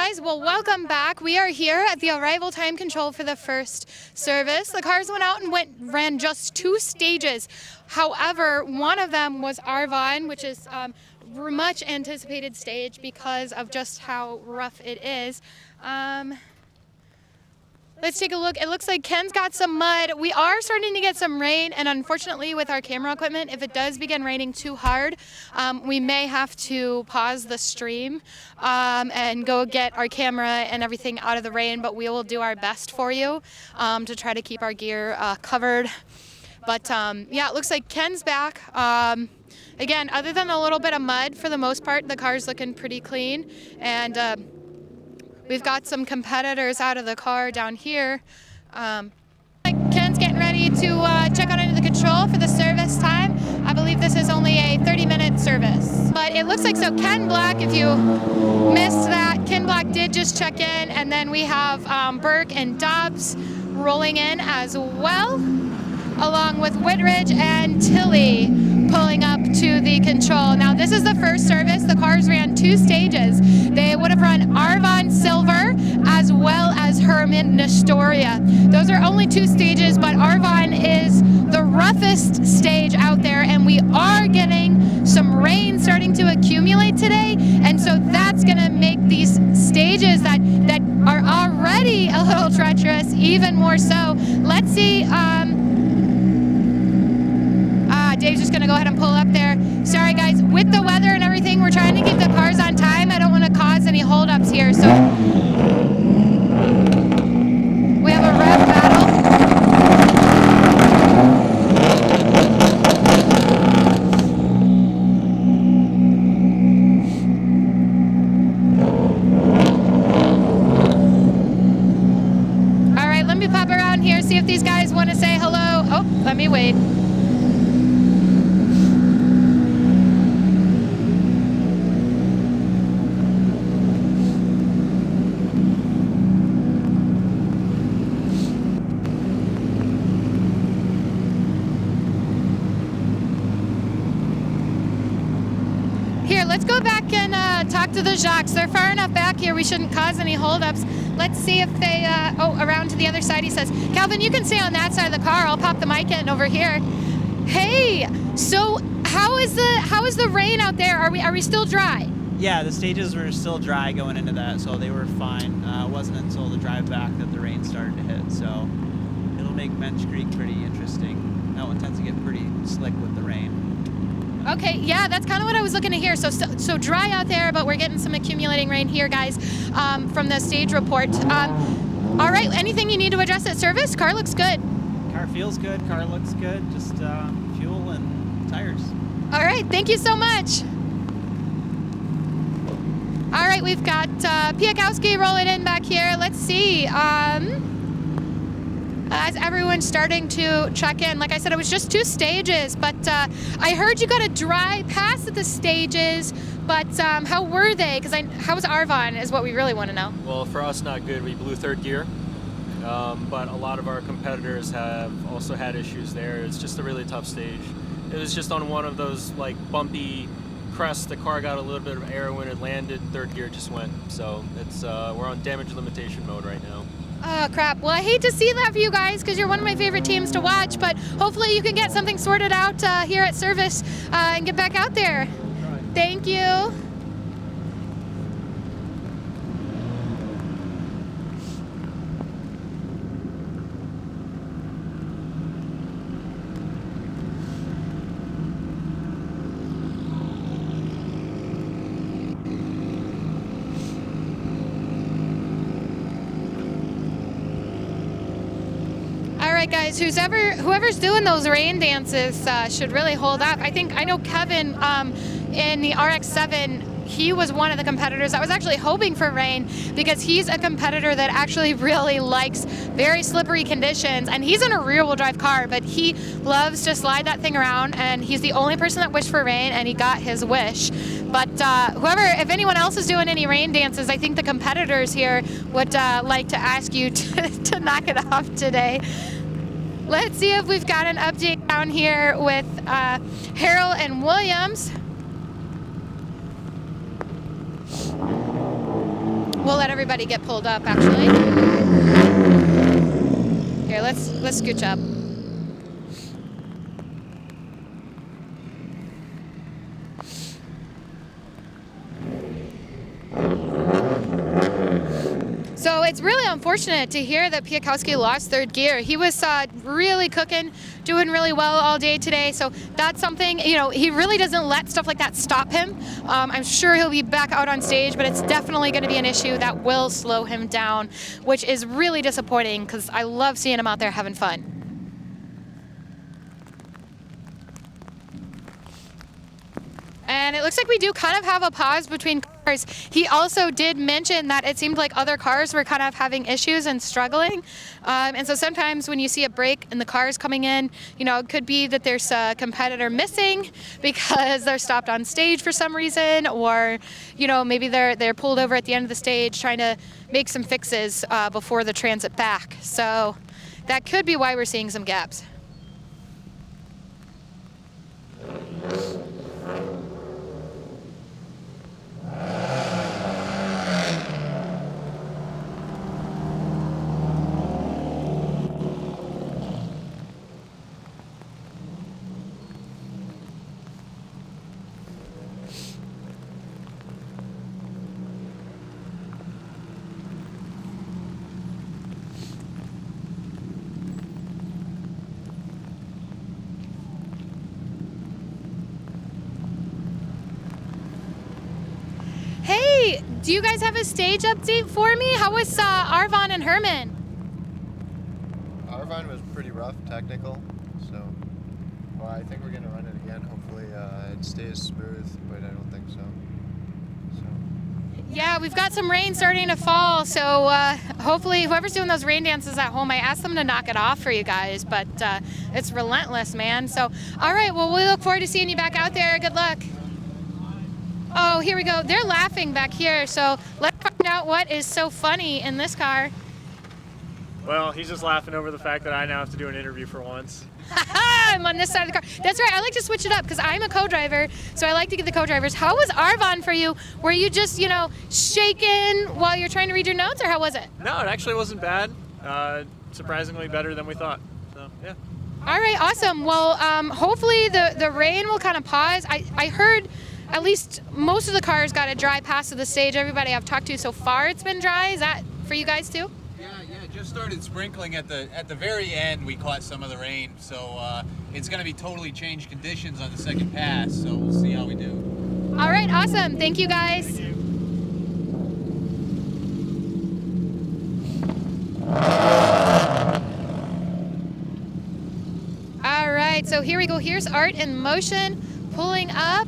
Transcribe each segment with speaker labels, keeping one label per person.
Speaker 1: guys, well, welcome back. We are here at the arrival time control for the first service. The cars went out and ran just 2 stages. However, one of them was Arvon, which is much anticipated stage because of just how rough it is. Let's take a look. It looks like Ken's got some mud. We are starting to get some rain, and unfortunately with our camera equipment, if it does begin raining too hard, we may have to pause the stream and go get our camera and everything out of the rain, but we will do our best for you to try to keep our gear covered. But yeah, it looks like Ken's back. Again, other than a little bit of mud, for the most part, the car's looking pretty clean. And we've got some competitors out of the car down here. Ken's getting ready to check out into the control for the service time. I believe this is only a 30-minute service. But it looks like, so Ken Black, if you missed that, Ken Black did just check in, and then we have Burke and Dobbs rolling in as well, along with Whitridge and Tilly pulling up to the control. Now this is the first service. The cars ran 2 stages. They would have run Arvon Silver as well as Herman Nestoria. Those are only 2 stages, but Arvon is the roughest stage out there, and we are getting some rain starting to accumulate today, and so that's gonna make these stages that are already a little treacherous even more so. Let's see. Dave's just gonna go ahead and pull up there. Sorry guys, with the weather and everything, we're trying to keep the cars on time. I don't want to cause any holdups here, so we have a rev battle. All right, let me pop around here, see if these guys want to say hello. Oh, let me wait. Let's go back and talk to the Jacques. They're far enough back here, we shouldn't cause any holdups. Let's see if they, around to the other side, he says. Calvin, you can stay on that side of the car. I'll pop the mic in over here. Hey, so how is the rain out there? Are we still dry?
Speaker 2: Yeah, the stages were still dry going into that, so they were fine. It wasn't until the drive back that the rain started to hit, so it'll make Mensch Creek pretty interesting. That one tends to get pretty slick with the rain.
Speaker 1: Okay, yeah, that's kind of what I was looking to hear. So dry out there, but we're getting some accumulating rain here, guys, from the stage report. All right, anything you need to address at service? Car looks good.
Speaker 2: Car feels good, car looks good, just fuel and tires.
Speaker 1: All right, thank you so much. All right, we've got Piakowski rolling in back here. Let's see. As everyone's starting to check in, like I said, it was just 2 stages, but I heard you got a dry pass at the stages, but how were they? Because how was Arvon is what we really want to know.
Speaker 3: Well, for us, not good. We blew 3rd gear, but a lot of our competitors have also had issues there. It's just a really tough stage. It was just on one of those like bumpy crests. The car got a little bit of air when it landed. 3rd gear just went. So it's we're on damage limitation mode right now.
Speaker 1: Oh, crap. Well, I hate to see that for you guys because you're one of my favorite teams to watch, but hopefully you can get something sorted out here at service and get back out there. Thank you. Guys, whoever's doing those rain dances should really hold up. I know Kevin in the RX-7, he was one of the competitors. I was actually hoping for rain because he's a competitor that actually really likes very slippery conditions, and he's in a rear-wheel drive car, but he loves to slide that thing around, and he's the only person that wished for rain, and he got his wish. But if anyone else is doing any rain dances, I think the competitors here would like to ask you to knock it off today. Let's see if we've got an update down here with Harold and Williams. We'll let everybody get pulled up, actually. Here, let's scooch up. So it's really unfortunate to hear that Kelsey lost third gear. He was really cooking, doing really well all day today. So that's something, you know, he really doesn't let stuff like that stop him. I'm sure he'll be back out on stage, but it's definitely going to be an issue that will slow him down, which is really disappointing because I love seeing him out there having fun. And it looks like we do kind of have a pause between cars. He also did mention that it seemed like other cars were kind of having issues and struggling. And so sometimes when you see a break in the cars coming in, you know, it could be that there's a competitor missing because they're stopped on stage for some reason, or, you know, maybe they're pulled over at the end of the stage trying to make some fixes before the transit back. So that could be why we're seeing some gaps. Hey, do you guys have a stage update for me? How was Arvon and Herman?
Speaker 4: Arvon was pretty rough, technical, so well, I think we're going to run it again. Hopefully it stays smooth, but I don't think so.
Speaker 1: Yeah, we've got some rain starting to fall, so hopefully whoever's doing those rain dances at home, I asked them to knock it off for you guys, but it's relentless, man. So, all right, well, we look forward to seeing you back out there. Good luck. Oh, here we go. They're laughing back here, so let's find out what is so funny in this car.
Speaker 5: Well, he's just laughing over the fact that I now have to do an interview for once.
Speaker 1: I'm on this side of the car. That's right. I like to switch it up because I'm a co-driver, so I like to get the co-drivers. How was Arvon for you? Were you just, you know, shaking while you're trying to read your notes, or how was it?
Speaker 5: No, it actually wasn't bad. Surprisingly better than we thought. So, yeah.
Speaker 1: All right, awesome. Well, hopefully the rain will kind of pause. I heard at least most of the cars got a dry pass to the stage. Everybody I've talked to so far, it's been dry. Is that for you guys too?
Speaker 6: Yeah, just started sprinkling at the very end. We caught some of the rain, so it's going to be totally changed conditions on the second pass. So we'll see how we do.
Speaker 1: All right, awesome. Thank you guys.
Speaker 5: Thank you.
Speaker 1: All right, so here we go. Here's Art in motion, pulling up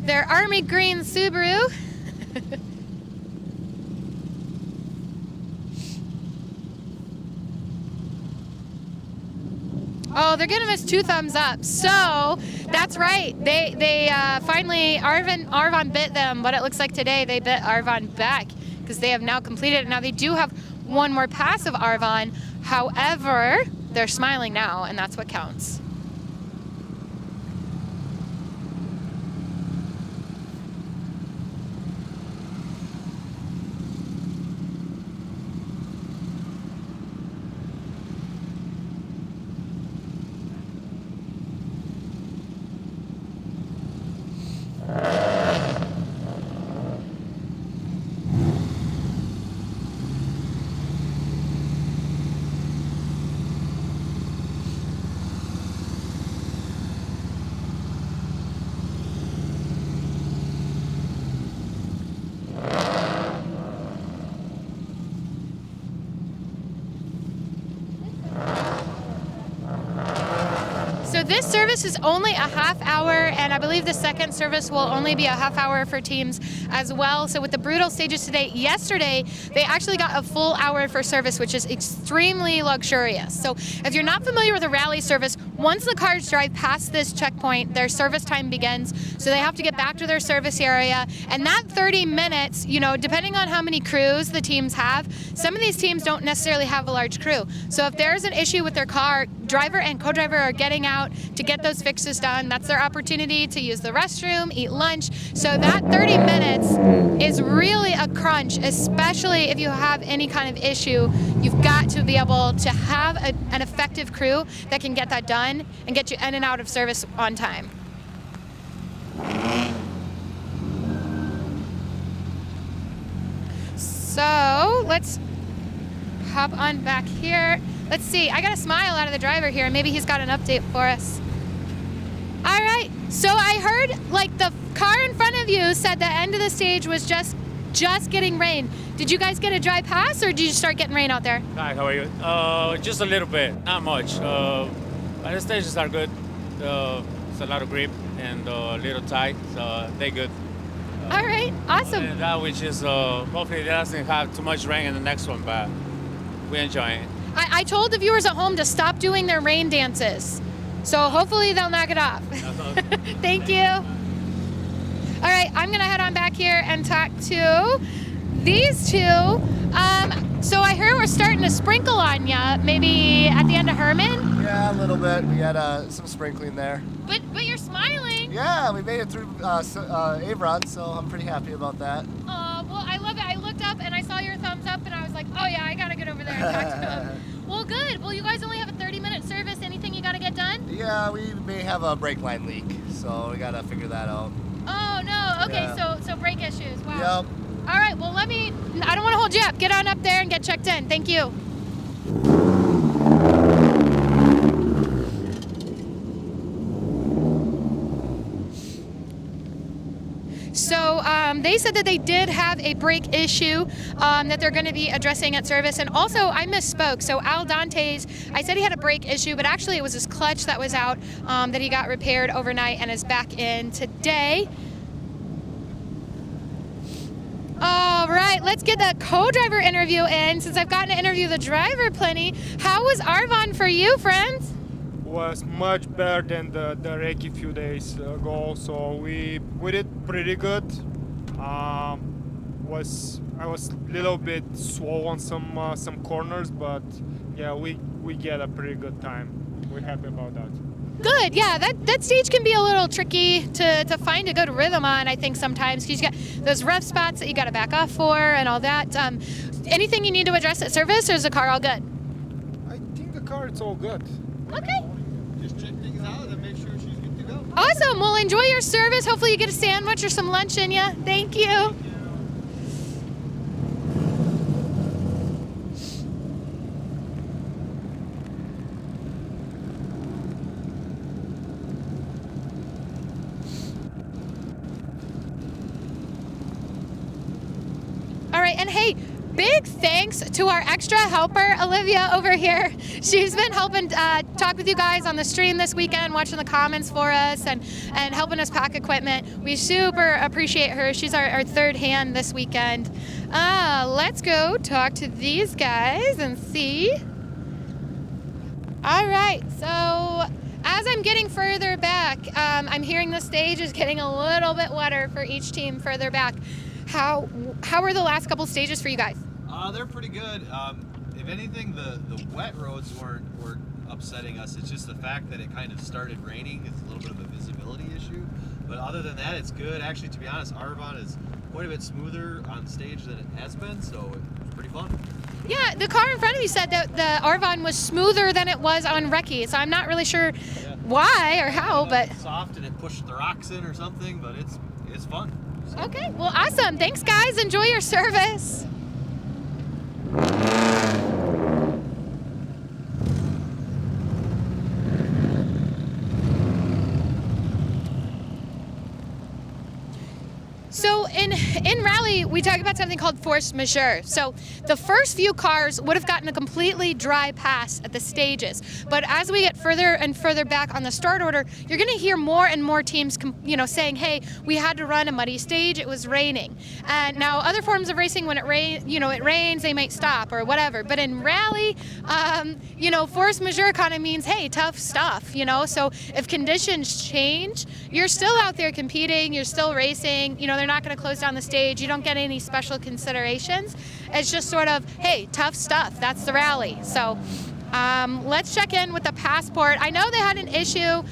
Speaker 1: their Army Green Subaru. Oh, they're giving us 2 thumbs up. So that's right. They finally Arvon bit them, but it looks like today they bit Arvon back because they have now completed it. Now they do have one more pass of Arvon. However, they're smiling now, and that's what counts. So this service is only a half hour, and I believe the second service will only be a half hour for teams as well. So with the brutal stages today, yesterday, they actually got a full hour for service, which is extremely luxurious. So if you're not familiar with a rally service, once the cars drive past this checkpoint, their service time begins. So they have to get back to their service area. And that 30 minutes, you know, depending on how many crews the teams have, some of these teams don't necessarily have a large crew. So if there's an issue with their car, driver and co-driver are getting out to get those fixes done. That's their opportunity to use the restroom, eat lunch. So that 30 minutes is really a crunch, especially if you have any kind of issue. You've got to be able to have an effective crew that can get that done and get you in and out of service on time. So let's hop on back here. Let's see, I got a smile out of the driver here. Maybe he's got an update for us. All right, so I heard like the car in front of you said the end of the stage was just getting rain. Did you guys get a dry pass or did you start getting rain out there?
Speaker 7: Hi, how are you? Just a little bit, not much. But the stages are good. It's a lot of grip and a little tight, so they're good.
Speaker 1: All right, awesome.
Speaker 7: And that which is hopefully it doesn't have too much rain in the next one, but we're enjoying it.
Speaker 1: I told the viewers at home to stop doing their rain dances. So hopefully they'll knock it off. Thank you. All right, I'm gonna head on back here and talk to these two. So I heard we're starting to sprinkle on ya, maybe at the end of Herman?
Speaker 4: Yeah, a little bit. We had some sprinkling there.
Speaker 1: But you're smiling.
Speaker 4: Yeah, we made it through Avron, so I'm pretty happy about that.
Speaker 1: Well, I love it. I looked up and I saw your thumbs up and I was like, oh yeah, I gotta get over there and talk to them. Well, good. Well, you guys only have a 30-minute service. Anything you gotta get done?
Speaker 4: Yeah, we may have a brake line leak, so we gotta figure that out.
Speaker 1: Oh no. Okay,
Speaker 4: Yeah.
Speaker 1: so brake issues. Wow.
Speaker 4: Yep.
Speaker 1: All right. Well, I don't want to hold you up. Get on up there and get checked in. Thank you. So they said that they did have a brake issue that they're going to be addressing at service. And also, I misspoke. So Al Dante's, I said he had a brake issue, but actually it was his clutch that was out that he got repaired overnight and is back in today. All right, let's get the co-driver interview in since I've gotten to interview the driver plenty. How was Arvon for you, friends?
Speaker 8: Was much better than the Reiki few days ago, so we did pretty good. I was a little bit slow on some corners, but yeah, we get a pretty good time. We're happy about that.
Speaker 1: Good, yeah, that stage can be a little tricky to find a good rhythm on, I think, sometimes, because you got those rough spots that you got to back off for and all that. Anything you need to address at service, or is the car all good?
Speaker 8: I think the car is all good.
Speaker 1: Okay.
Speaker 4: Just check things out and make sure she's good to go.
Speaker 1: Awesome, well, enjoy your service. Hopefully you get a sandwich or some lunch in you. Thank you. All right, and hey, big thanks to our extra helper, Olivia, over here. She's been helping talk with you guys on the stream this weekend, watching the comments for us and helping us pack equipment. We super appreciate her. She's our third hand this weekend. Let's go talk to these guys and see. All right, so as I'm getting further back, I'm hearing the stage is getting a little bit wetter for each team further back. How were the last couple stages for you guys?
Speaker 9: They're pretty good. If anything, the wet roads weren't upsetting us. It's just the fact that it kind of started raining. It's a little bit of a visibility issue. But other than that, it's good. Actually, to be honest, Arvon is quite a bit smoother on stage than it has been, so it's pretty fun.
Speaker 1: Yeah, the car in front of you said that the Arvon was smoother than it was on Recce, so I'm not really sure why or how, but...
Speaker 9: It's soft and it pushed the rocks in or something, but it's fun. So.
Speaker 1: Okay, well, awesome. Thanks, guys. Enjoy your service. So in rally, we talk about something called force majeure. So the first few cars would have gotten a completely dry pass at the stages. But as we get further and further back on the start order, you're going to hear more and more teams, saying, hey, we had to run a muddy stage. It was raining. And now other forms of racing, when it rains, they might stop or whatever. But in rally, force majeure kind of means, hey, tough stuff, So if conditions change, you're still out there competing. You're still racing. They're not going to close down the stage. You don't get any special considerations. It's just sort of, hey, tough stuff. That's the rally. So Let's check in with the passport. I know they had an issue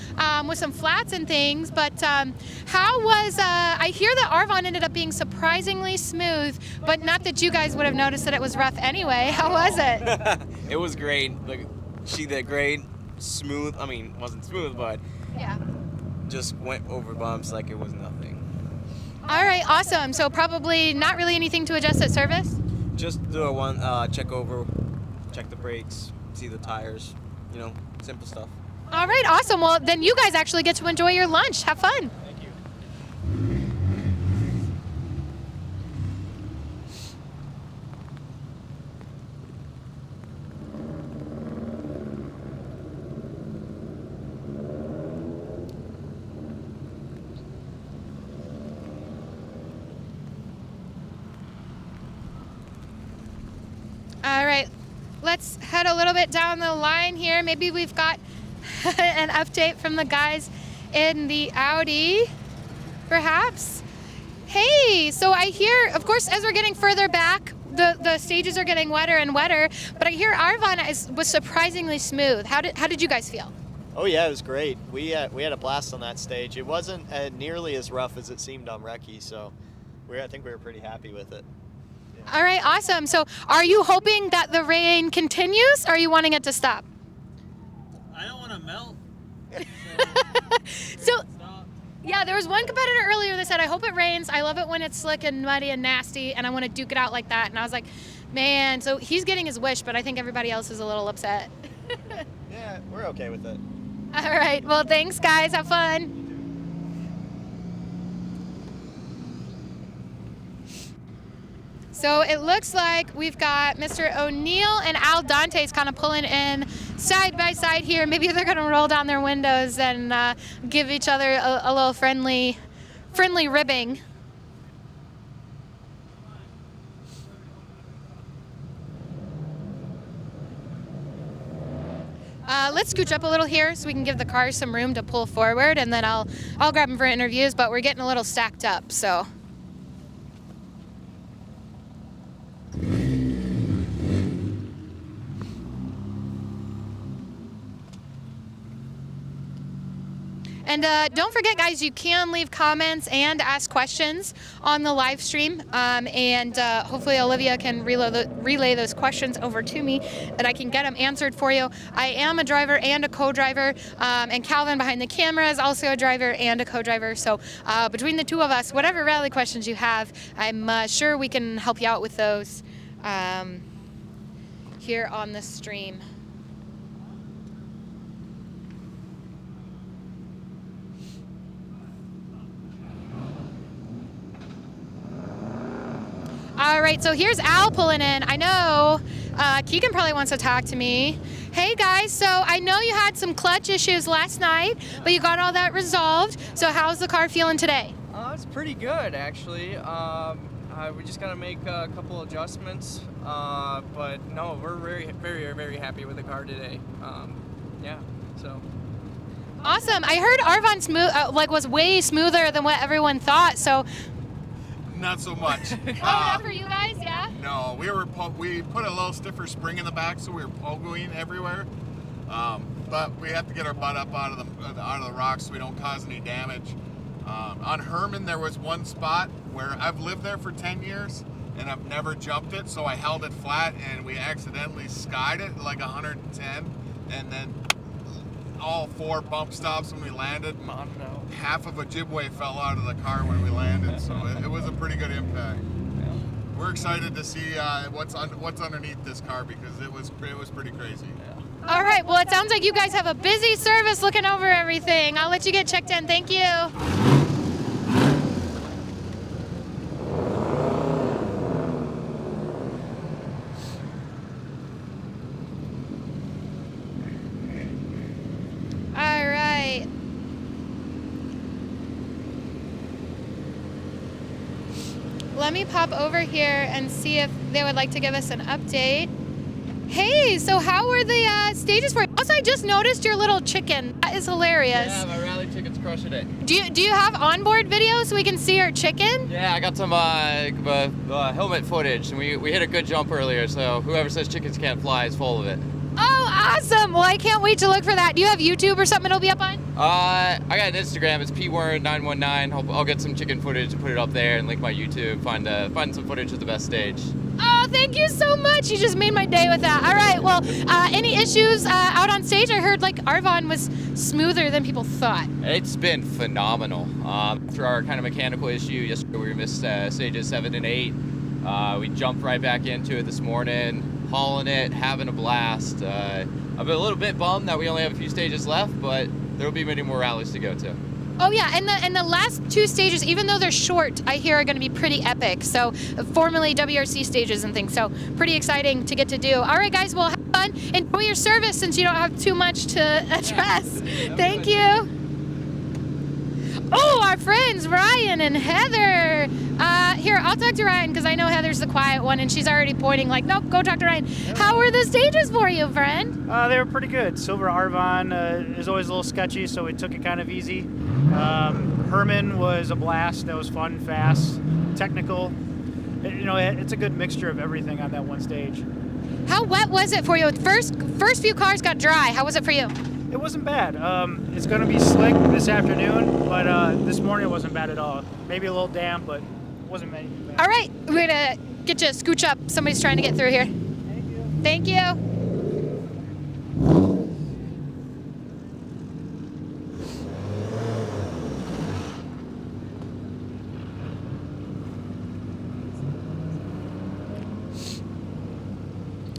Speaker 1: with some flats and things, but how was, I hear that Arvon ended up being surprisingly smooth, but not that you guys would have noticed that it was rough anyway. How was it?
Speaker 10: It was great. Like, she did great. Smooth. I mean, wasn't smooth, but
Speaker 1: Yeah.
Speaker 10: just went over bumps like it was nothing.
Speaker 1: All right, awesome. So probably not really anything to adjust at service?
Speaker 10: Just do a one check over, check the brakes, see the tires, you know, simple stuff.
Speaker 1: All right, awesome. Well, then you guys actually get to enjoy your lunch. Have fun.
Speaker 10: Thank you.
Speaker 1: All right, let's head a little bit down the line here. Maybe we've got an update from the guys in the Audi, perhaps. Hey, so I hear, of course, as we're getting further back, the stages are getting wetter and wetter, but I hear Arvon was surprisingly smooth. How did you guys feel?
Speaker 4: Oh yeah, it was great. We had a blast on that stage. It wasn't nearly as rough as it seemed on Recce, so I think we were pretty happy with it.
Speaker 1: All right, awesome. So are you hoping that the rain continues, or are you wanting it to stop?
Speaker 2: I don't want to melt.
Speaker 1: So, yeah, there was one competitor earlier that said, I hope it rains. I love it when it's slick and muddy and nasty, and I want to duke it out like that. And I was like, man, so he's getting his wish, but I think everybody else is a little upset.
Speaker 4: Yeah, we're okay with it.
Speaker 1: All right, well, thanks, guys. Have fun. So it looks like we've got Mr. O'Neill and Al Dante's kind of pulling in side by side here. Maybe they're going to roll down their windows and give each other a little friendly ribbing. Let's scooch up a little here so we can give the cars some room to pull forward, and then I'll grab them for interviews, but we're getting a little stacked up, so. And don't forget, guys, you can leave comments and ask questions on the live stream. And hopefully Olivia can relay those questions over to me and I can get them answered for you. I am a driver and a co-driver. And Calvin behind the camera is also a driver and a co-driver. So between the two of us, whatever rally questions you have, I'm sure we can help you out with those here on the stream. All right, so here's Al pulling in. I know Keegan probably wants to talk to me. Hey guys, so I know you had some clutch issues last night, but you got all that resolved. So how's the car feeling today?
Speaker 11: It's pretty good, actually. We just gotta make a couple adjustments, but no, we're very, very, very happy with the car today. Yeah, so.
Speaker 1: Awesome. I heard Arvon was way smoother than what everyone thought. So.
Speaker 12: Not so much.
Speaker 1: Not for you guys, yeah?
Speaker 12: No, we put a little stiffer spring in the back, so we were pogoing everywhere. But we have to get our butt up out of the rocks so we don't cause any damage. On Herman, there was one spot where I've lived there for 10 years and I've never jumped it, so I held it flat and we accidentally skied it like 110, and then all 4 bump stops when we landed.
Speaker 11: Oh, no.
Speaker 12: Half of a jibway fell out of the car when we landed, so it was a pretty good impact.
Speaker 11: Yeah.
Speaker 12: We're excited to see what's underneath this car because it was pretty crazy.
Speaker 11: Yeah.
Speaker 1: All right, well, it sounds like you guys have a busy service looking over everything. I'll let you get checked in. Thank you. All right. Let me pop over here and see if they would like to give us an update. Hey, so how were the stages for you? Also, I just noticed your little chicken. That is hilarious.
Speaker 11: Yeah, my rally chicken's crushing it.
Speaker 1: Do you have onboard video so we can see your chicken?
Speaker 11: Yeah, I got some helmet footage, and we hit a good jump earlier, so whoever says chickens can't fly is full of it.
Speaker 1: Oh, Awesome. Well, I can't wait to look for that. Do you have YouTube or something it'll be up on?
Speaker 13: I got an Instagram. It's pword919. I'll get some chicken footage and put it up there and link my YouTube. Find some footage of the best stage.
Speaker 1: Oh, thank you so much. You just made my day with that. All right. Well, any issues out on stage? I heard like Arvon was smoother than people thought.
Speaker 13: It's been phenomenal. After our kind of mechanical issue yesterday, we missed stages 7 and 8. We jumped right back into it this morning, hauling it, having a blast. I'm a little bit bummed that we only have a few stages left, but there will be many more rallies to go to.
Speaker 1: Oh yeah, and the last 2 stages, even though they're short, I hear are going to be pretty epic. So formerly WRC stages and things. So pretty exciting to get to do. All right, guys, well, have fun. Enjoy your service since you don't have too much to address. Thank you. Oh, our friends Ryan and Heather. Here, I'll talk to Ryan because I know Heather's the quiet one, and she's already pointing like, nope, go talk to Ryan. How were the stages for you, friend?
Speaker 14: They were pretty good. Silver Arvon is always a little sketchy, so we took it kind of easy. Herman was a blast. That was fun, fast, technical. It's a good mixture of everything on that one stage.
Speaker 1: How wet was it for you? First few cars got dry. How was it for you?
Speaker 14: It wasn't bad. It's going to be slick this afternoon, but this morning it wasn't bad at all. Maybe a little damp, but it wasn't bad.
Speaker 1: All right, we're going to get you a scooch up. Somebody's trying to get through here. Thank you. Thank you.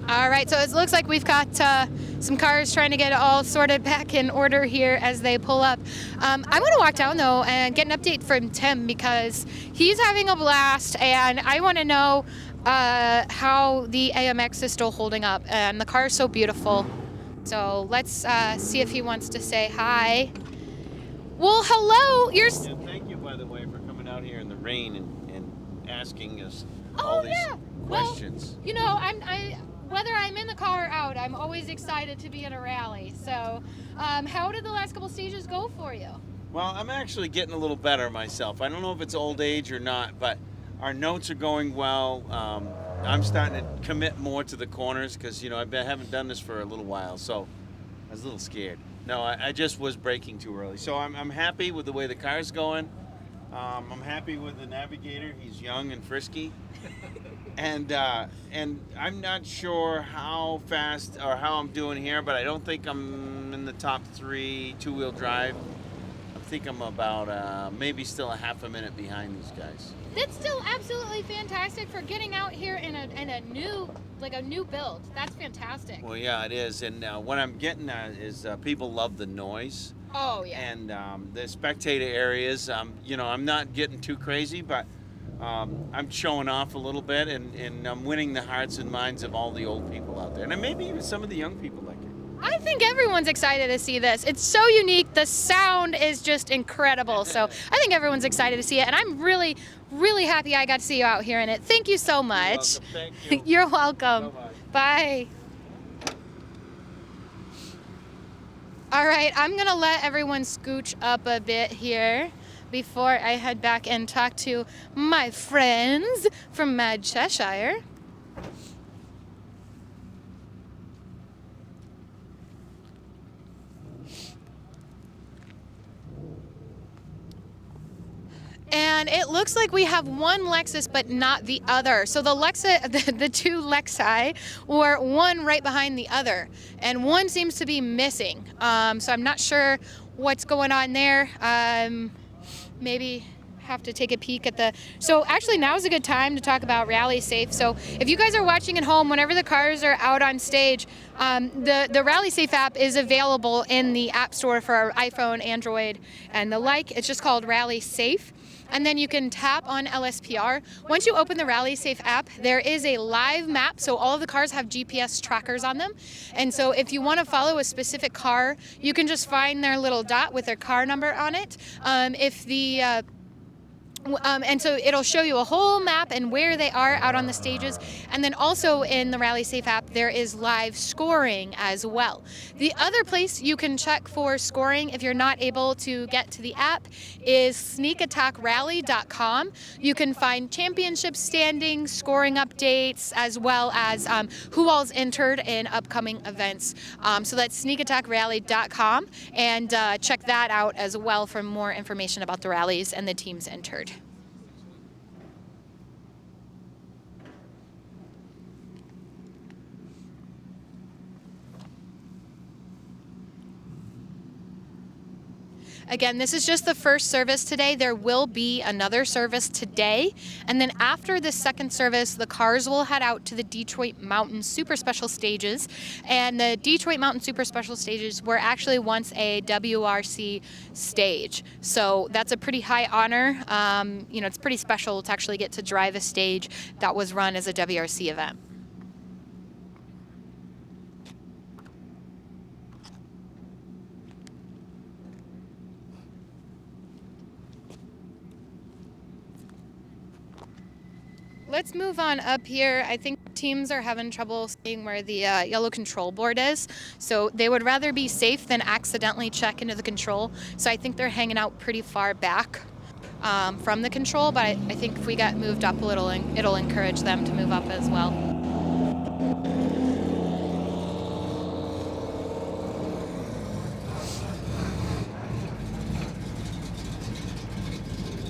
Speaker 1: All right, so it looks like we've got some cars trying to get all sorted back in order here as they pull up. I want to walk down, though, and get an update from Tim because he's having a blast, and I want to know how the AMX is still holding up, and the car is so beautiful. So let's see if he wants to say hi. Well, hello.
Speaker 15: Thank you, by the way, for coming out here in the rain and asking us all these questions.
Speaker 1: Well, whether I'm in the car or out, I'm always excited to be in a rally. So how did the last couple stages go for you?
Speaker 15: Well, I'm actually getting a little better myself. I don't know if it's old age or not, but our notes are going well. I'm starting to commit more to the corners because, haven't done this for a little while, so I was a little scared. No, I just was braking too early. So I'm happy with the way the car's going. I'm happy with the navigator. He's young and frisky. And I'm not sure how fast or how I'm doing here, but I don't think I'm in the top 3 two-wheel drive. I think I'm about maybe still a half a minute behind these guys.
Speaker 1: That's still absolutely fantastic for getting out here in a new build. That's fantastic.
Speaker 15: Well, yeah, it is. And what I'm getting at is people love the noise.
Speaker 1: Oh, yeah.
Speaker 15: And the spectator areas, I'm not getting too crazy, but I'm showing off a little bit, and I'm winning the hearts and minds of all the old people out there. And maybe even some of the young people like it.
Speaker 1: I think everyone's excited to see this. It's so unique. The sound is just incredible. So I think everyone's excited to see it. And I'm really, really happy I got to see you out here in it. Thank you so much.
Speaker 15: You're welcome. Thank you.
Speaker 1: You're welcome. Bye. All right, I'm going to let everyone scooch up a bit here before I head back and talk to my friends from Mad Cheshire. And it looks like we have one Lexus, but not the other. So the the two Lexi were one right behind the other, and one seems to be missing. So I'm not sure what's going on there. Maybe have to take a peek at the. So actually, now is a good time to talk about Rally Safe. So if you guys are watching at home, whenever the cars are out on stage, the Rally Safe app is available in the App Store for iPhone, Android, and the like. It's just called Rally Safe. And then you can tap on LSPR. Once you open the Rally Safe app, there is a live map, so all of the cars have GPS trackers on them. And so if you want to follow a specific car, you can just find their little dot with their car number on it. If the And so it'll show you a whole map and where they are out on the stages. And then also in the Rally Safe app, there is live scoring as well. The other place you can check for scoring if you're not able to get to the app is sneakattackrally.com. You can find championship standings, scoring updates, as well as who all's entered in upcoming events. So that's sneakattackrally.com, and check that out as well for more information about the rallies and the teams entered. Again, this is just the first service today. There will be another service today. And then after the second service, the cars will head out to the Detroit Mountain Super Special Stages. And the Detroit Mountain Super Special Stages were actually once a WRC stage. So that's a pretty high honor. You know, it's pretty special to actually get to drive a stage that was run as a WRC event. Let's move on up here. I think teams are having trouble seeing where the yellow control board is. So they would rather be safe than accidentally check into the control. So I think they're hanging out pretty far back from the control, but I think if we got moved up a little, it'll encourage them to move up as well.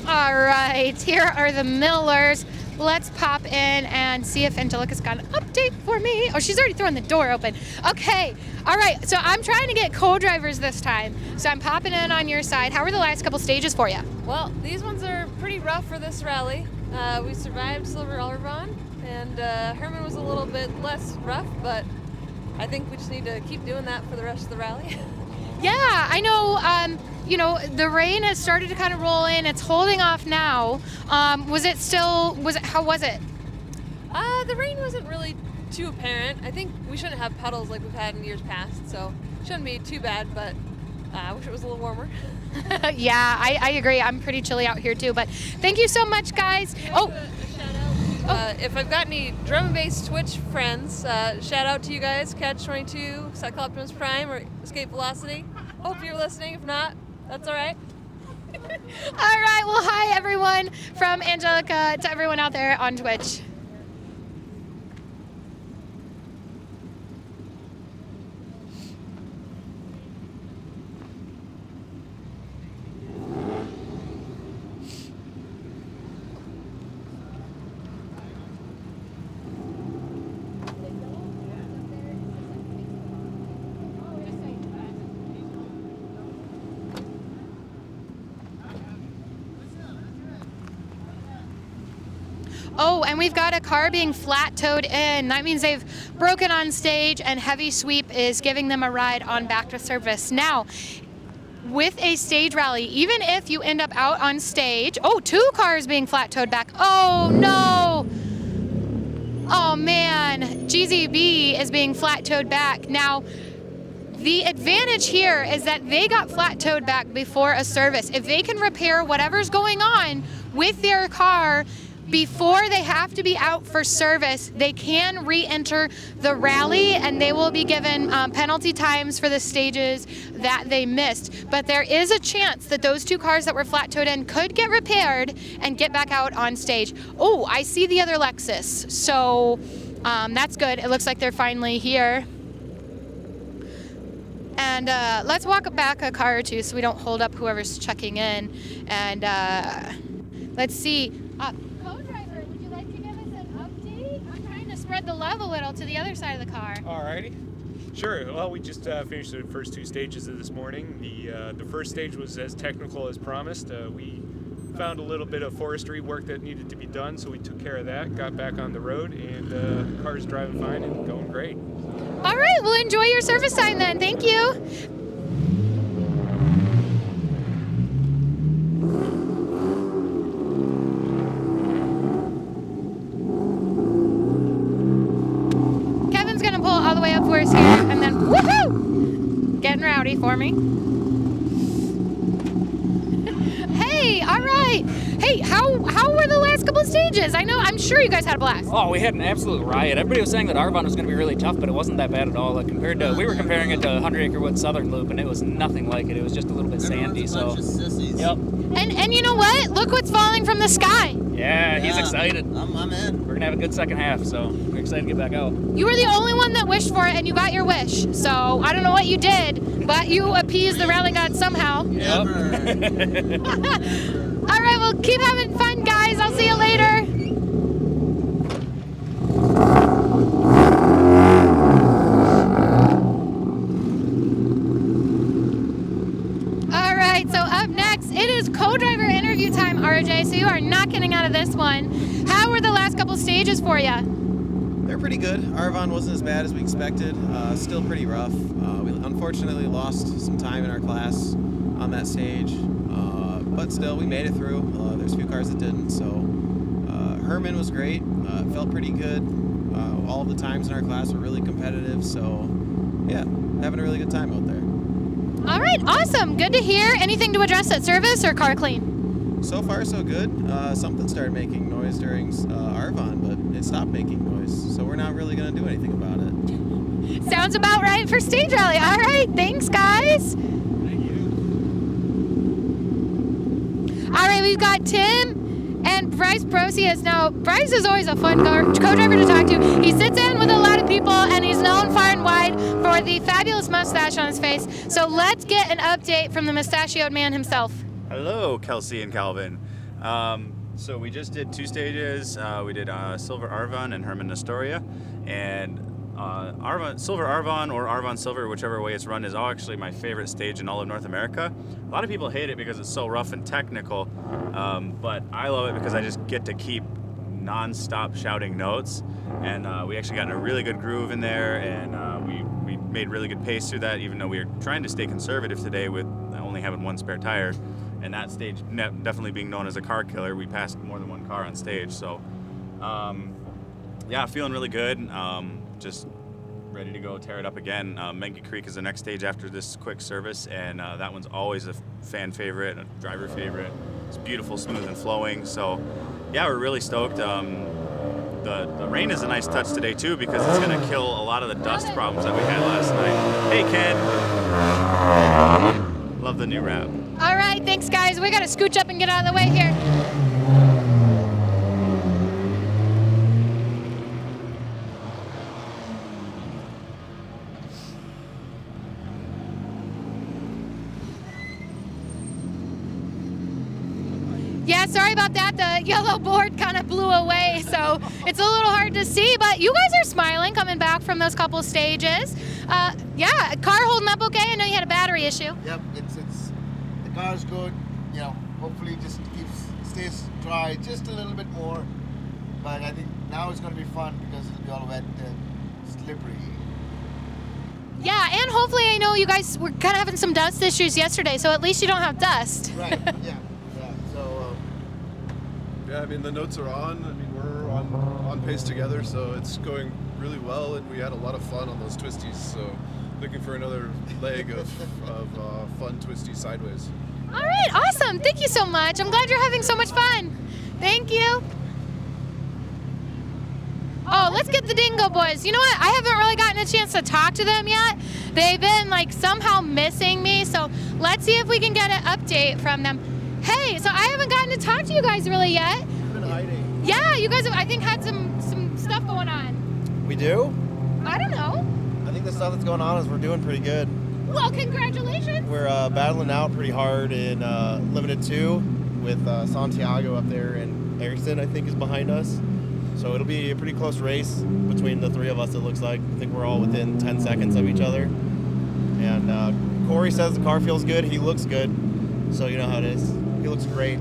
Speaker 1: All right, here are the Millers. Let's pop in and see if Angelica's got an update for me. Oh, she's already thrown the door open. Okay, all right, so I'm trying to get co-drivers this time. So I'm popping in on your side. How were the last couple stages for you?
Speaker 16: Well, these ones are pretty rough for this rally. We survived Silver Arvon, and Herman was a little bit less rough, but I think we just need to keep doing that for the rest of the rally.
Speaker 1: Yeah, I know, you know, the rain has started to kind of roll in. It's holding off now. How was it?
Speaker 16: The rain wasn't really too apparent. I think we shouldn't have puddles like we've had in years past, so it shouldn't be too bad, but I wish it was a little warmer.
Speaker 1: Yeah, I agree. I'm pretty chilly out here too, but thank you so much, guys. Oh,
Speaker 16: if I've got any drum and bass Twitch friends, shout out to you guys, Catch22, Cyclops Prime, or Escape Velocity. Hope you're listening. If not, that's all right.
Speaker 1: All right, well, hi everyone from Angelica to everyone out there on Twitch. Oh, and we've got a car being flat-towed in. That means they've broken on stage, and Heavy Sweep is giving them a ride on back to service. Now, with a stage rally, even if you end up out on stage, oh, 2 cars being flat-towed back. Oh, no. Oh, man. GZB is being flat-towed back. Now, the advantage here is that they got flat-towed back before a service. If they can repair whatever's going on with their car before they have to be out for service, they can re-enter the rally, and they will be given penalty times for the stages that they missed. But there is a chance that those 2 cars that were flat-towed in could get repaired and get back out on stage. Oh, I see the other Lexus, so that's good. It looks like they're finally here. And let's walk back a car or two so we don't hold up whoever's checking in. And let's see. Co-driver, would you like to give us an update? I'm trying to spread the love a little to the other side of the car.
Speaker 17: Alrighty. Sure. Well, we just finished the first 2 stages of this morning. The first stage was as technical as promised. We found a little bit of forestry work that needed to be done, so we took care of that, got back on the road, and the car's driving fine and going great.
Speaker 1: All right, well, enjoy your service time then. Thank you. Kevin's gonna pull all the way up for us here, and then woohoo! Getting rowdy for me. Hey, all right. Hey, right. How were the last couple of stages? I'm sure you guys had a blast.
Speaker 18: Oh, we had an absolute riot. Everybody was saying that Arvon was going to be really tough, but it wasn't that bad at all. We were comparing it to 100 Acre Wood Southern Loop, and it was nothing like it. It was just a little bit sandy. So. Yep.
Speaker 1: And you know what? Look what's falling from the sky.
Speaker 18: Yeah, he's excited.
Speaker 10: I'm in.
Speaker 18: We're gonna have a good second half, so we're excited to get back out.
Speaker 1: You were the only one that wished for it, and you got your wish. So I don't know what you did, but you appeased the rally god somehow.
Speaker 18: Yep.
Speaker 1: All right, well, keep having fun, guys. I'll see you later. All right, so up next, it is co-driver interview time, RJ, so you are not getting out of this one. How were the last couple stages for you?
Speaker 10: They're pretty good. Arvon wasn't as bad as we expected. Still pretty rough. We unfortunately lost some time in our class on that stage, but still, we made it through. There's a few cars that didn't, so Herman was great. Felt pretty good. All of the times in our class were really competitive, so yeah, having a really good time out there.
Speaker 1: All right, awesome. Good to hear. Anything to address at service or car clean?
Speaker 10: So far, so good. Something started making noise during Arvon, but it stopped making noise, so we're not really going to do anything about it.
Speaker 1: Sounds about right for stage rally. All right, thanks, guys.
Speaker 10: Thank you.
Speaker 1: All right, we've got Tim and Bryce Brosius. Now, Bryce is always a fun co-driver to talk to. He sits in with a lot of people, and he's known far and wide for the fabulous mustache on his face. So let's get an update from the mustachioed man himself.
Speaker 19: Hello, Kelsey and Calvin. So we just did 2 stages. We did Silver Arvon and Herman Astoria, and Silver Arvon or Arvon Silver, whichever way it's run, is actually my favorite stage in all of North America. A lot of people hate it because it's so rough and technical, but I love it because I just get to keep non-stop shouting notes, and we actually got in a really good groove in there, and we made really good pace through that, even though we were trying to stay conservative today with only having 1 spare tire. And that stage definitely being known as a car killer, we passed more than 1 car on stage. So, yeah, feeling really good. Just ready to go tear it up again. Menke Creek is the next stage after this quick service, and that one's always a fan favorite, a driver favorite. It's beautiful, smooth, and flowing. So, yeah, we're really stoked. The rain is a nice touch today too, because it's going to kill a lot of the dust problems that we had last night. Hey, Ken. Love the new wrap.
Speaker 1: All right, thanks, guys. We got to scooch up and get out of the way here. Yeah, sorry about that. The yellow board kind of blew away, so it's a little hard to see, but you guys are smiling coming back from those couple stages. Yeah, car holding up okay? I know you had a battery issue.
Speaker 20: Yep, the car's good. You know, hopefully just stays dry just a little bit more. But I think now it's going to be fun because it'll be all wet and slippery.
Speaker 1: Yeah, and hopefully I know you guys were kind of having some dust issues yesterday, so at least you don't have dust.
Speaker 20: Right, yeah. So,
Speaker 21: yeah, I mean, the notes are on. I mean, we're on pace together, so it's going really well, and we had a lot of fun on those twisties, so looking for another leg of fun twisty sideways.
Speaker 1: All right, awesome. Thank you so much. I'm glad you're having so much fun. Thank you. Oh, let's get the Dingo Boys. You know what? I haven't really gotten a chance to talk to them yet. They've been like somehow missing me, so let's see if we can get an update from them. Hey, so I haven't gotten to talk to you guys really yet.
Speaker 21: You've been hiding.
Speaker 1: Yeah, you guys have, I think, had some stuff going on.
Speaker 22: We do?
Speaker 1: I don't know.
Speaker 22: I think the stuff that's going on is we're doing pretty good.
Speaker 1: Well, congratulations.
Speaker 22: We're battling out pretty hard in Limited 2 with Santiago up there, and Erickson, I think, is behind us. So it'll be a pretty close race between the 3 of us, it looks like. I think we're all within 10 seconds of each other. And Corey says the car feels good. He looks good. So you know how it is. He looks great.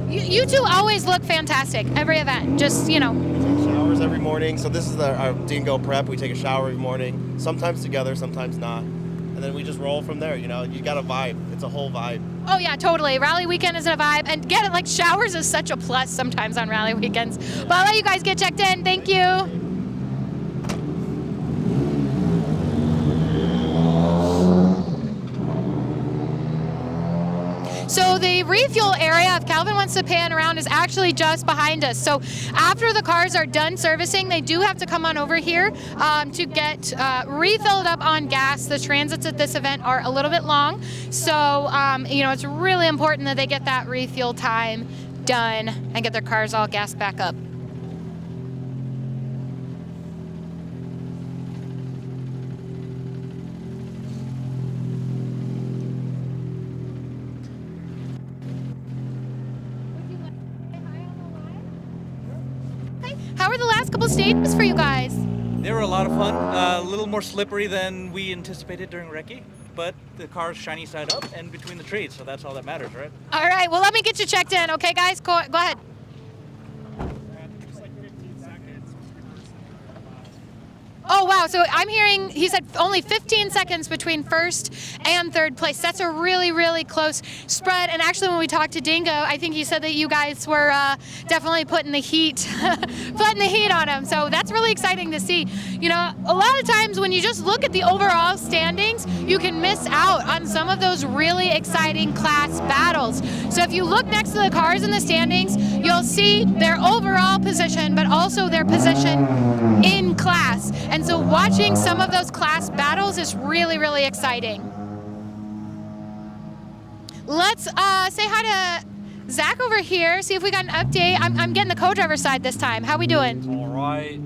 Speaker 1: You two always look fantastic, every event. Just, you know.
Speaker 22: We take showers every morning. So this is our Dingo prep. We take a shower every morning. Sometimes together, sometimes not. And then we just roll from there, you know. You got a vibe. It's a whole vibe.
Speaker 1: Oh yeah, totally. Rally weekend is a vibe, and get it, like showers is such a plus sometimes on rally weekends. But I'll let you guys get checked in. Thank you. So the refuel area, if Calvin wants to pan around, is actually just behind us. So after the cars are done servicing, they do have to come on over here to get refilled up on gas. The transits at this event are a little bit long, so you know, it's really important that they get that refuel time done and get their cars all gassed back up. How were the last couple stages for you guys?
Speaker 3: They were a lot of fun. A little more slippery than we anticipated during recce, but the car's shiny side up and between the trees, so that's all that matters, right?
Speaker 1: All right, well, let me get you checked in. Okay, guys, go ahead. Oh, wow. So I'm hearing, he said only 15 seconds between first and third place. That's a really, really close spread. And actually, when we talked to Dingo, I think he said that you guys were definitely putting the heat, on him. So that's really exciting to see. You know, a lot of times when you just look at the overall standings, you can miss out on some of those really exciting class battles. So if you look next to the cars in the standings, you'll see their overall position, but also their position in class. And so watching some of those class battles is really, really exciting. Let's say hi to Zach over here, see if we got an update. I'm getting the co-driver side this time. How we doing?
Speaker 6: All right.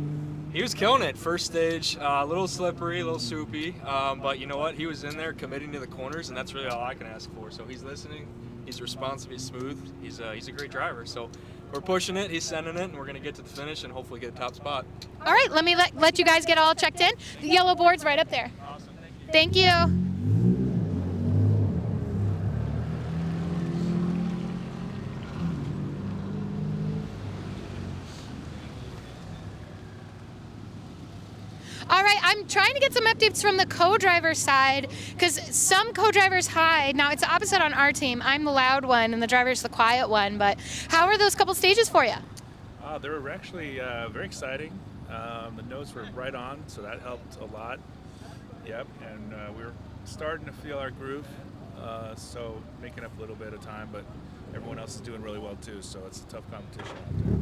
Speaker 6: He was killing it. First stage, a little slippery, a little soupy, but you know what? He was in there committing to the corners, and that's really all I can ask for. So he's listening, he's responsive, he's smooth, he's a great driver. So we're pushing it, he's sending it, and we're going to get to the finish and hopefully get a top spot.
Speaker 1: All right, let me let you guys get all checked in. The yellow board's right up there.
Speaker 6: Awesome.
Speaker 1: Thank you. All right, I'm trying to get some updates from the co-driver side because some co-drivers hide. Now, it's the opposite on our team. I'm the loud one and the driver's the quiet one, but how are those couple stages for you?
Speaker 23: They were actually very exciting. The notes were right on, so that helped a lot. Yep, and we were starting to feel our groove, so making up a little bit of time, but everyone else is doing really well too, so it's a tough competition out there.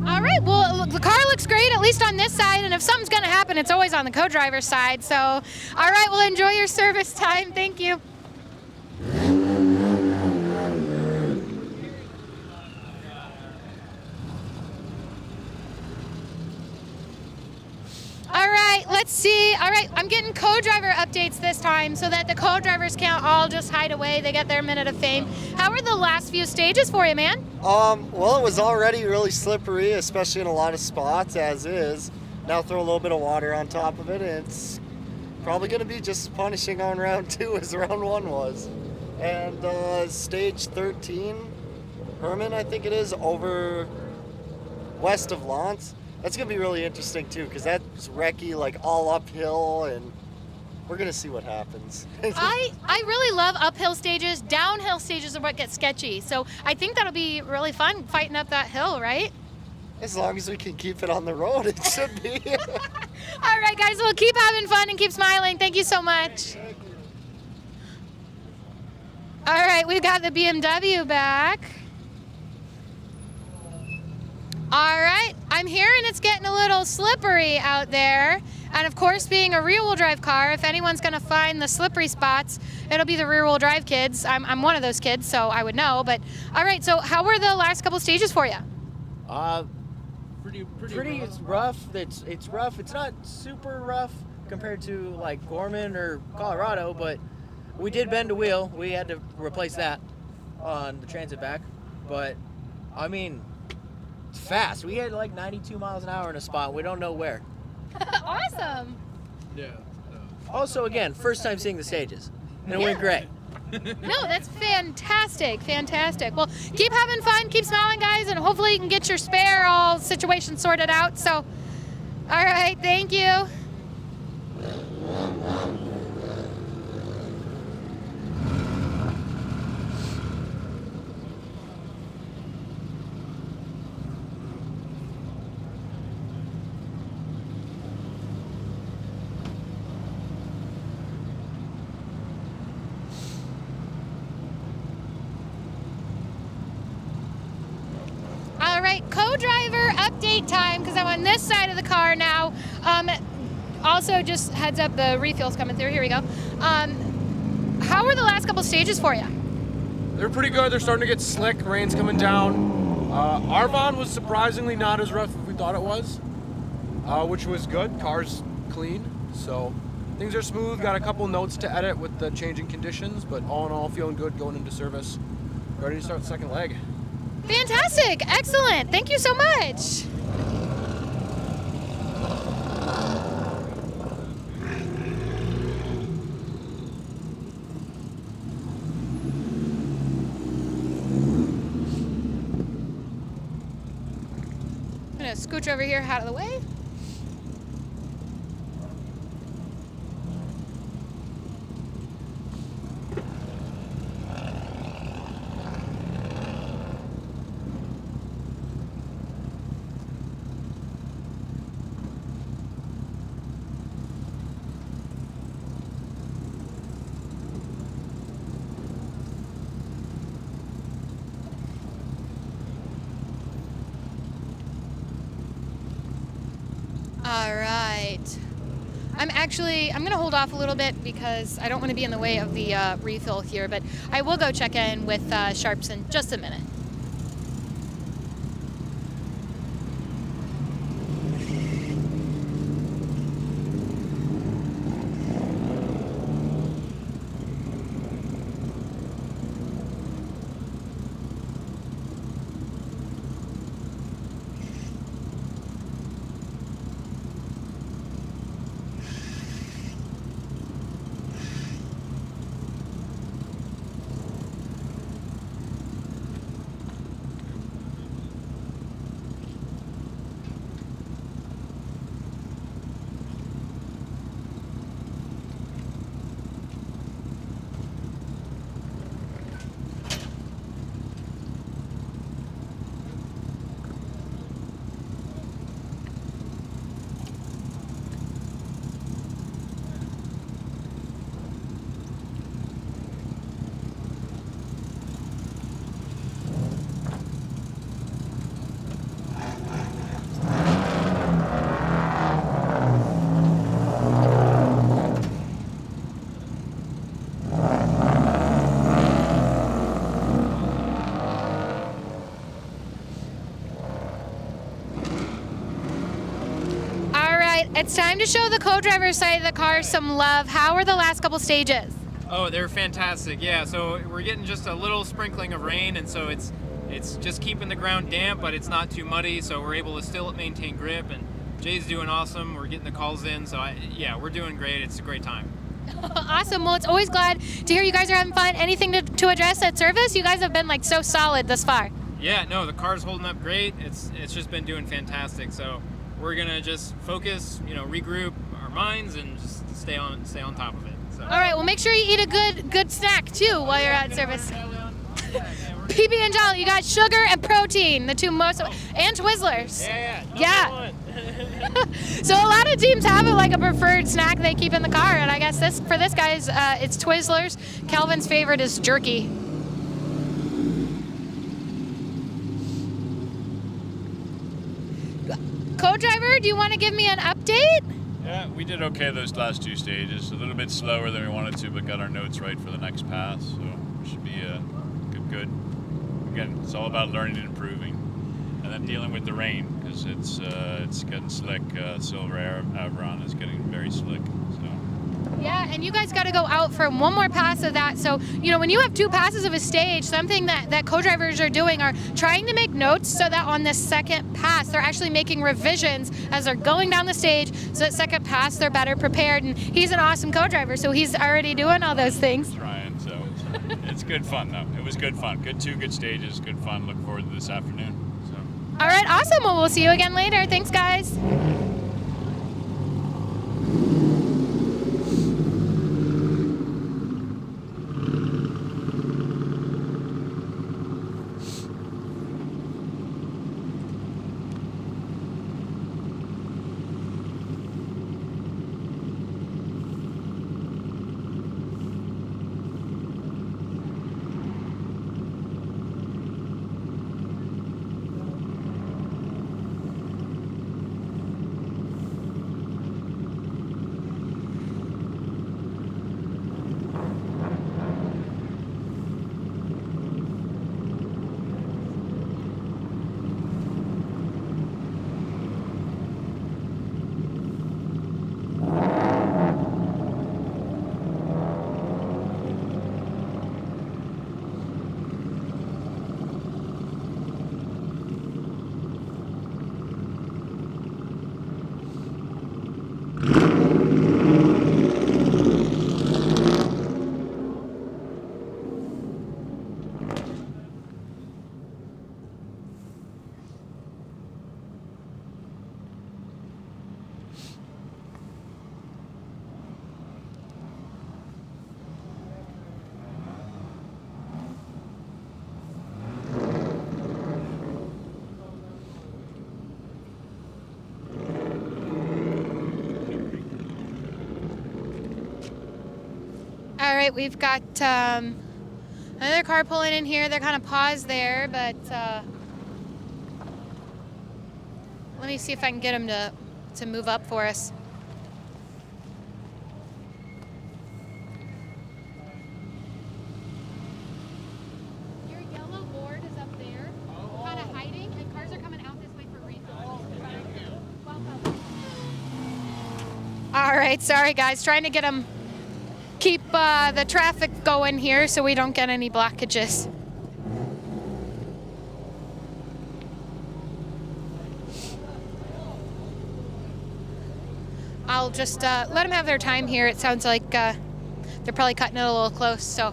Speaker 1: All right, well, the car looks great, at least on this side, and if something's going to happen, it's always on the co-driver's side. So, all right, well, enjoy your service time. Thank you. All right, let's see. All right, I'm getting co-driver updates this time so that the co-drivers can't all just hide away. They get their minute of fame. How were the last few stages for you, man?
Speaker 24: Well, it was already really slippery, especially in a lot of spots, as is. Now throw a little bit of water on top of it, and it's probably going to be just as punishing on round 2 as round 1 was. And stage 13, Herman, I think it is, over west of Lance. That's going to be really interesting, too, because that's recce, like, all uphill, and we're going to see what happens.
Speaker 1: I really love uphill stages. Downhill stages are what get sketchy. So I think that'll be really fun fighting up that hill, right?
Speaker 24: As long as we can keep it on the road, it should be.
Speaker 1: All right, guys, well, keep having fun and keep smiling. Thank you so much. All right, we've got the BMW back. All right, I'm hearing it's getting a little slippery out there. And of course, being a rear-wheel drive car, if anyone's gonna find the slippery spots, it'll be the rear-wheel drive kids. I'm one of those kids, so I would know. But all right, so how were the last couple stages for you?
Speaker 25: Pretty. It's rough. It's rough. It's not super rough compared to like Gorman or Colorado, but we did bend a wheel. We had to replace that on the transit back. But I mean, it's fast. We had like 92 miles an hour in a spot. We don't know where.
Speaker 1: Awesome.
Speaker 25: Yeah. Also, again, first time seeing the stages, and it went great.
Speaker 1: No, that's fantastic, fantastic. Well, keep having fun, keep smiling, guys, and hopefully you can get your spare all situation sorted out. So, all right, thank you. right, co-driver update time, because I'm on this side of the car now. Also, just heads up, the refuel's coming through. Here we go. How were the last couple stages for you?
Speaker 2: They're pretty good. They're starting to get slick. Rain's coming down. Arvon was surprisingly not as rough as we thought it was, which was good. Car's clean, so things are smooth. Got a couple notes to edit with the changing conditions, but all in all, feeling good going into service. Ready to start the second leg.
Speaker 1: Fantastic. Excellent. Thank you so much. I'm going to scooch over here out of the way. All right. I'm going to hold off a little bit because I don't want to be in the way of the refill here, but I will go check in with Sharps in just a minute. It's time to show the co-driver side of the car some love. How were the last couple stages?
Speaker 5: Oh, they're fantastic. Yeah, so we're getting just a little sprinkling of rain, and so it's just keeping the ground damp, but it's not too muddy, so we're able to still maintain grip. And Jay's doing awesome. We're getting the calls in, so yeah, we're doing great. It's a great time.
Speaker 1: Awesome. Well, it's always glad to hear you guys are having fun. Anything to address at service? You guys have been like so solid thus far.
Speaker 5: Yeah, no, the car's holding up great. It's just been doing fantastic. So we're gonna just focus, regroup our minds, and just stay on top of it. So.
Speaker 1: All right. Well, make sure you eat a good snack too while you're at service. PB and Jolly, you got sugar and protein, the two most, and Twizzlers. Yeah. So a lot of teams have like a preferred snack they keep in the car, and I guess for this guy's it's Twizzlers. Calvin's favorite is jerky. Co-driver, do you want to give me an update?
Speaker 7: Yeah, we did okay those last two stages. A little bit slower than we wanted to, but got our notes right for the next pass, so it should be good. Again, it's all about learning and improving, and then dealing with the rain because it's getting slick. Silver Avron is getting very slick. So.
Speaker 1: Yeah, and you guys got to go out for one more pass of that. So, when you have two passes of a stage, something that co-drivers are doing are trying to make notes so that on the second pass, they're actually making revisions as they're going down the stage so that second pass, they're better prepared. And he's an awesome co-driver, so he's already doing all those things.
Speaker 7: Trying, so it's good fun, though. It was good fun. Two good stages, good fun. Look forward to this afternoon. So.
Speaker 1: All right, awesome. Well, we'll see you again later. Thanks, guys. right, we've got another car pulling in here. They're kind of paused there, but let me see if I can get them to move up for us. Your yellow board is up there, kind of hiding, and cars are coming out this way for refill. Welcome. All right, sorry guys, trying to get them, keep the traffic going here so we don't get any blockages. I'll just let them have their time here. It sounds like they're probably cutting it a little close, so.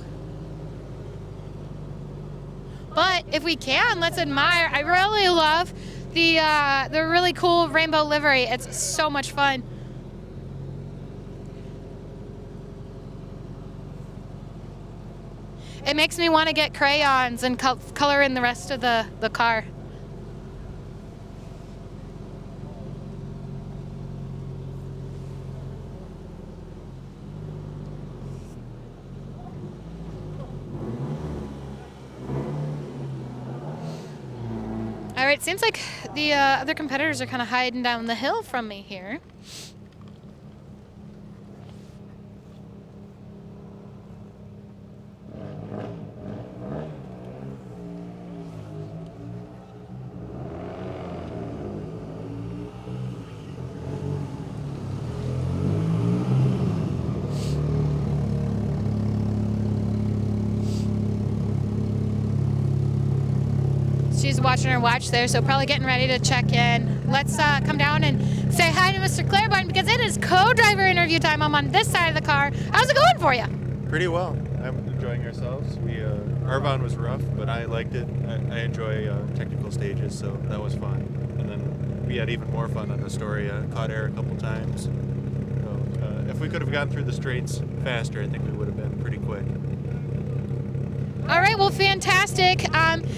Speaker 1: But if we can, let's admire. I really love the really cool rainbow livery. It's so much fun. It makes me want to get crayons and color in the rest of the car. All right, seems like the other competitors are kind of hiding down the hill from me here. She's watching her watch there, so probably getting ready to check in. Let's come down and say hi to Mr. Claiborne because it is co-driver interview time. I'm on this side of the car. How's it going for you?
Speaker 4: Pretty well. I'm enjoying ourselves. Arvon was rough, but I liked it. I enjoy technical stages, so that was fun. And then we had even more fun on Astoria. Caught air a couple times. So, if we could have gotten through the straights faster, I think we would have been pretty quick.
Speaker 1: All right, well, fantastic.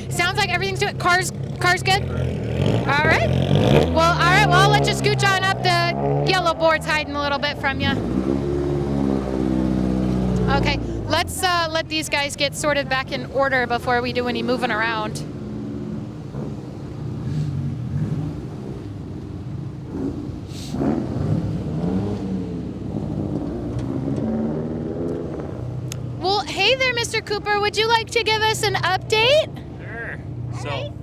Speaker 1: Sounds like everything's doing. Car's good. All right. Well, I'll let you scooch on up. The yellow board's hiding a little bit from you. Okay, let's let these guys get sorted back in order before we do any moving around. Well, hey there, Mr. Cooper. Would you like to give us an update?
Speaker 8: Sure. So,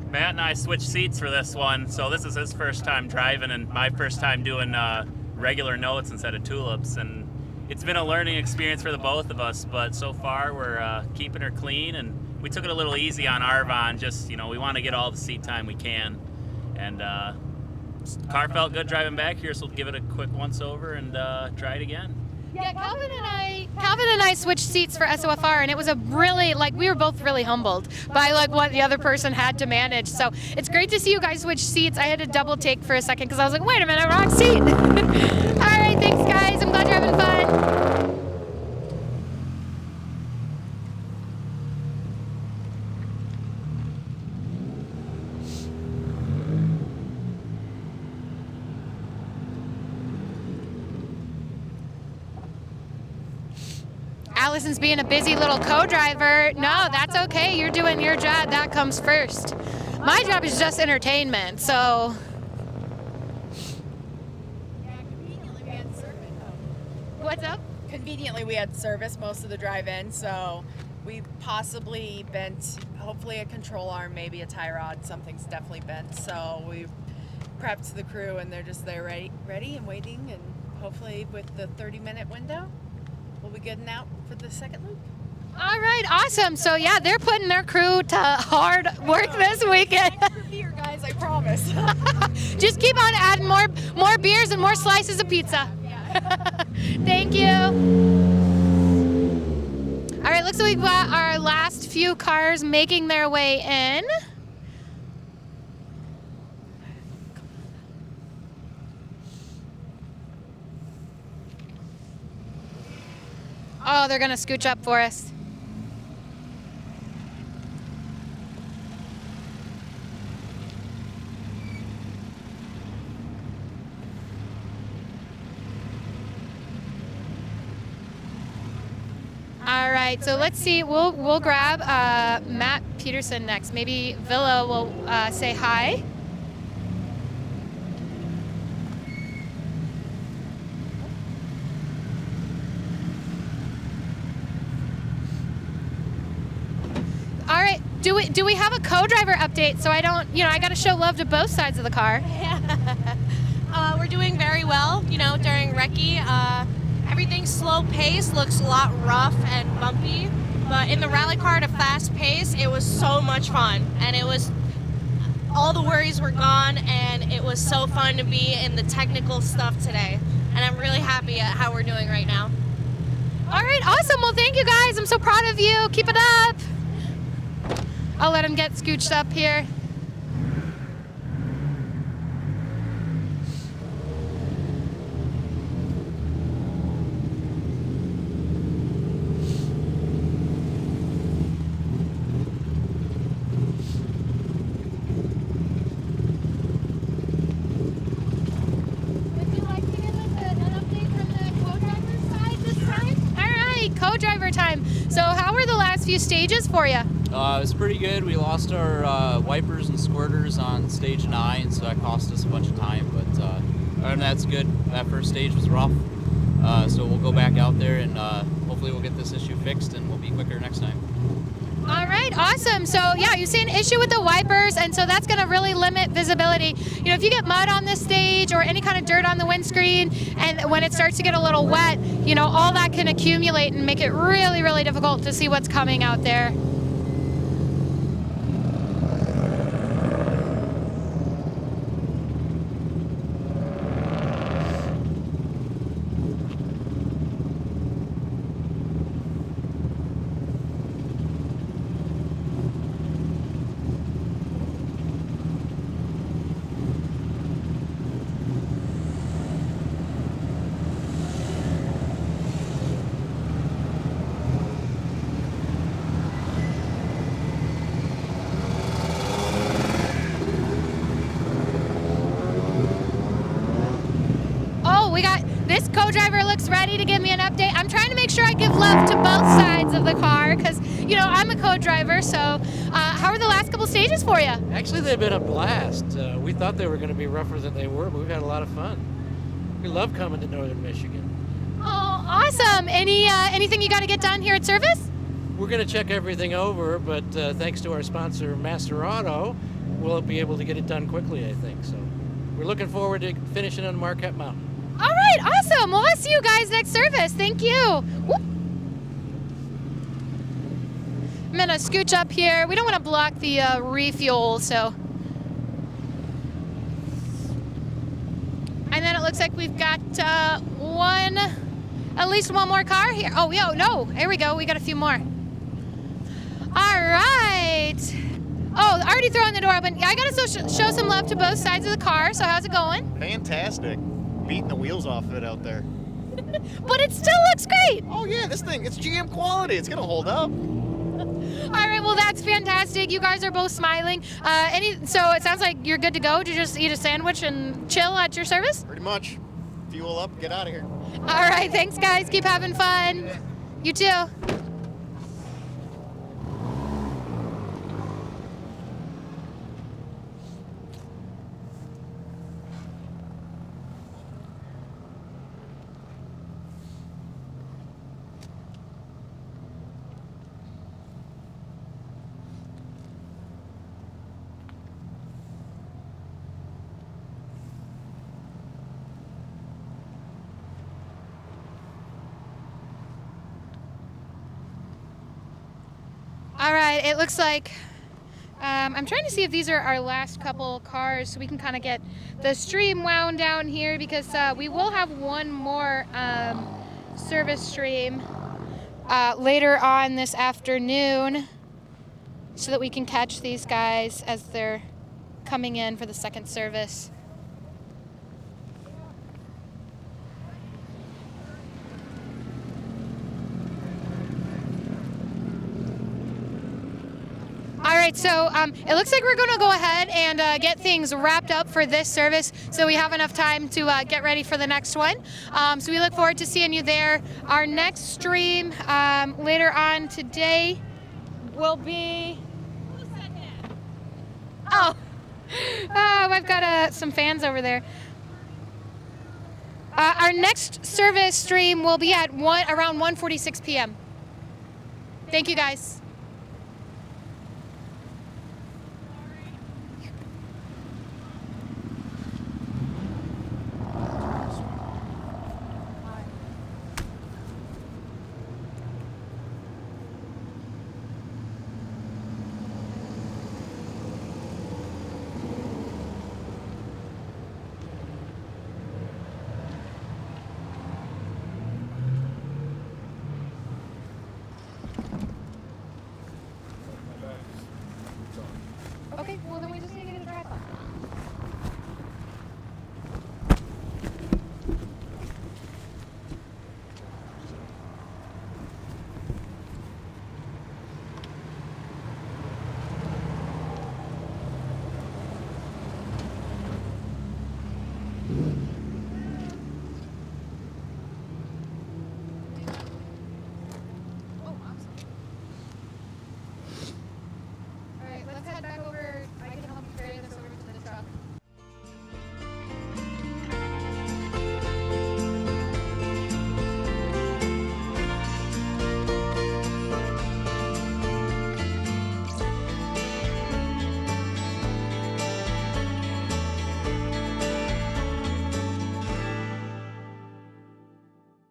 Speaker 8: Matt and I switched seats for this one. So this is his first time driving and my first time doing regular notes instead of tulips. And it's been a learning experience for the both of us. But so far, we're keeping her clean. And we took it a little easy on Arvon. Just, we want to get all the seat time we can. And car felt good driving back here, so we'll give it a quick once over and try it again.
Speaker 1: Yeah, Calvin and I switched seats for SOFR, and it was a really, we were both really humbled by, what the other person had to manage. So it's great to see you guys switch seats. I had to double take for a second because I was like, wait a minute, wrong seat. All right, thanks, guys. I'm glad you're having fun. Allison's being a busy little co-driver. No, that's okay. You're doing your job. That comes first. My job is just entertainment, so. What's up?
Speaker 9: Conveniently, we had service most of the drive-in, so we possibly bent, hopefully a control arm, maybe a tie rod. Something's definitely bent. So we prepped the crew, and they're just there ready and waiting, and hopefully with the 30-minute window, we'll be good and out for the second loop.
Speaker 1: All right, awesome. So yeah, they're putting their crew to hard work this weekend.
Speaker 9: Extra beer, guys, I promise.
Speaker 1: Just keep on adding more beers and more slices of pizza. Thank you. All right, looks like we've got our last few cars making their way in. Oh, they're gonna scooch up for us. right, so let's see. We'll grab Matt Peterson next. Maybe Villa will say hi. All right. Do we have a co-driver update? So I don't, I got to show love to both sides of the car.
Speaker 11: We're doing very well, during recce. Everything's slow pace, looks a lot rough and bumpy, but in the rally car at a fast pace, it was so much fun, and all the worries were gone, and it was so fun to be in the technical stuff today, and I'm really happy at how we're doing right now.
Speaker 1: All right, awesome. Well, thank you guys. I'm so proud of you. Keep it up. I'll let him get scooched up here. Co-driver time. So how were the last few stages for you?
Speaker 12: It was pretty good. We lost our wipers and squirters on stage 9, so that cost us a bunch of time. But other than that, it's good. That first stage was rough, so we'll go back out there and hopefully we'll get this issue fixed and we'll be quicker next time.
Speaker 1: All right, awesome. So yeah, you see an issue with the wipers, and so that's going to really limit visibility. If you get mud on this stage or any kind of dirt on the windscreen, and when it starts to get a little wet, all that can accumulate and make it really, really difficult to see what's coming out there. This co-driver looks ready to give me an update. I'm trying to make sure I give love to both sides of the car because, I'm a co-driver. So how are the last couple stages for you?
Speaker 13: Actually, they've been a blast. We thought they were going to be rougher than they were, but we've had a lot of fun. We love coming to Northern Michigan.
Speaker 1: Oh, awesome. Anything you got to get done here at service?
Speaker 13: We're going to check everything over, but thanks to our sponsor, Master Auto, we'll be able to get it done quickly, I think. So we're looking forward to finishing on Marquette Mountain.
Speaker 1: All right, awesome. Well, I'll see you guys next service. Thank you. Whoop. I'm going to scooch up here. We don't want to block the refuel, so. And then it looks like we've got at least one more car here. Oh, no, here we go. We got a few more. All right. Oh, already throwing the door open. Yeah, I got to show some love to both sides of the car. So how's it going?
Speaker 14: Fantastic. Beating the wheels off of it out there.
Speaker 1: But it still looks great.
Speaker 14: Oh yeah, this thing, it's GM quality. It's gonna hold up.
Speaker 1: All right, well that's fantastic. You guys are both smiling. So it sounds like you're good to go to just eat a sandwich and chill at your service?
Speaker 14: Pretty much. Fuel up, get out of here.
Speaker 1: All right, thanks guys. Keep having fun. Yeah. You too. All right, it looks like, I'm trying to see if these are our last couple cars so we can kind of get the stream wound down here because we will have one more service stream later on this afternoon so that we can catch these guys as they're coming in for the second service. All right, so it looks like we're going to go ahead and get things wrapped up for this service so we have enough time to get ready for the next one. So we look forward to seeing you there. Our next stream later on today will be... Oh, I've got some fans over there. Our next service stream will be at around 1:46 p.m. Thank you, guys.